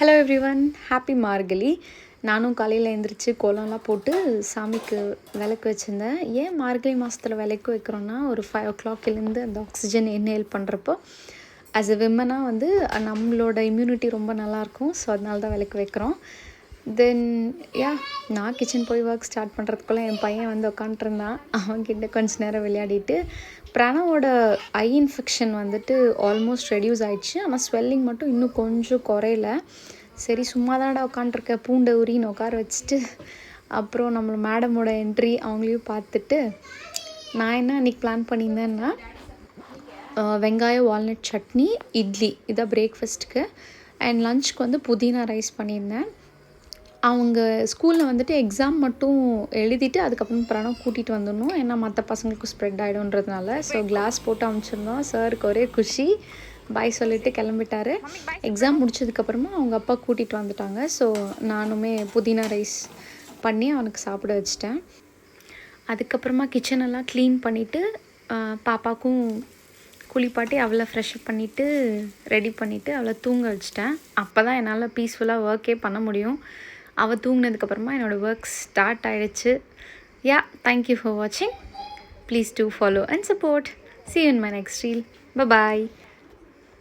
Hello everyone, happy மார்கழி. நானும் காலையில் எழுந்திரிச்சு கோலம்லாம் போட்டு சாமிக்கு விளக்கு வச்சுருந்தேன். ஏன் மார்கழி மாதத்தில் விளக்கு வைக்கிறோன்னா, ஒரு 5 o'clock அந்த ஆக்சிஜன் இன்ஹேல் பண்ணுறப்போ ஆஸ் எ விமனாக வந்து நம்மளோட இம்யூனிட்டி ரொம்ப நல்லாயிருக்கும். ஸோ அதனால தான் விளக்கு வைக்கிறோம். தென் நான் கிச்சன் போய் ஒர்க் ஸ்டார்ட் பண்ணுறதுக்குள்ளே என் பையன் வந்து உட்காண்ட்ருந்தான். அவன்கிட்ட கொஞ்சம் நேரம் விளையாடிட்டு, பிரணவோட ஐ இன்ஃபெக்ஷன் வந்துட்டு ஆல்மோஸ்ட் ரெடியூஸ் ஆகிடுச்சு. ஆனால் ஸ்வெல்லிங் மட்டும் இன்னும் கொஞ்சம் குறையல. சரி சும்மா தான்டா உட்காண்ட்ருக்க, பூண்டை உரின்னு உட்கார வச்சுட்டு அப்புறம் நம்மளை மேடமோட என்ட்ரி அவங்களையும் பார்த்துட்டு, நான் என்ன அன்றைக்கி பிளான் பண்ணியிருந்தேன்னா, வெங்காயம் வால்நட் சட்னி, இட்லி இதான் பிரேக்ஃபாஸ்ட்டுக்கு. அண்ட் லஞ்சுக்கு வந்து புதினா ரைஸ் பண்ணியிருந்தேன். அவங்க ஸ்கூலில் வந்துட்டு எக்ஸாம் மட்டும் எழுதிட்டு அதுக்கப்புறம் பிரணவ் கூட்டிகிட்டு வந்துடணும். ஏன்னா மற்ற பசங்களுக்கும் ஸ்ப்ரெட் ஆகிடும்ன்றதுனால. ஸோ கிளாஸ் போட்டு அனுப்பிச்சிருந்தோம். சாருக்கு ஒரே குஷி, பாய் சொல்லிவிட்டு கிளம்பிட்டாரு. எக்ஸாம் முடிச்சதுக்கப்புறமா அவங்க அப்பா கூட்டிகிட்டு வந்துட்டாங்க. ஸோ நானுமே புதினா ரைஸ் பண்ணி அவனுக்கு சாப்பிட வச்சிட்டேன். அதுக்கப்புறமா கிச்சனெல்லாம் க்ளீன் பண்ணிவிட்டு பாப்பாவுக்கும் குளிப்பாட்டி அவளை ஃப்ரெஷ்அப் பண்ணிவிட்டு ரெடி பண்ணிவிட்டு அவளை தூங்க வச்சிட்டேன். அப்போ தான் என்னால் பீஸ்ஃபுல்லாக ஒர்க்கே பண்ண முடியும். அவள் தூங்கினதுக்கப்புறமா என்னோடய ஒர்க் ஸ்டார்ட் ஆகிடுச்சு. தேங்க்யூ ஃபார் வாட்சிங். Please do follow and support. See you in my next reel. Bye bye.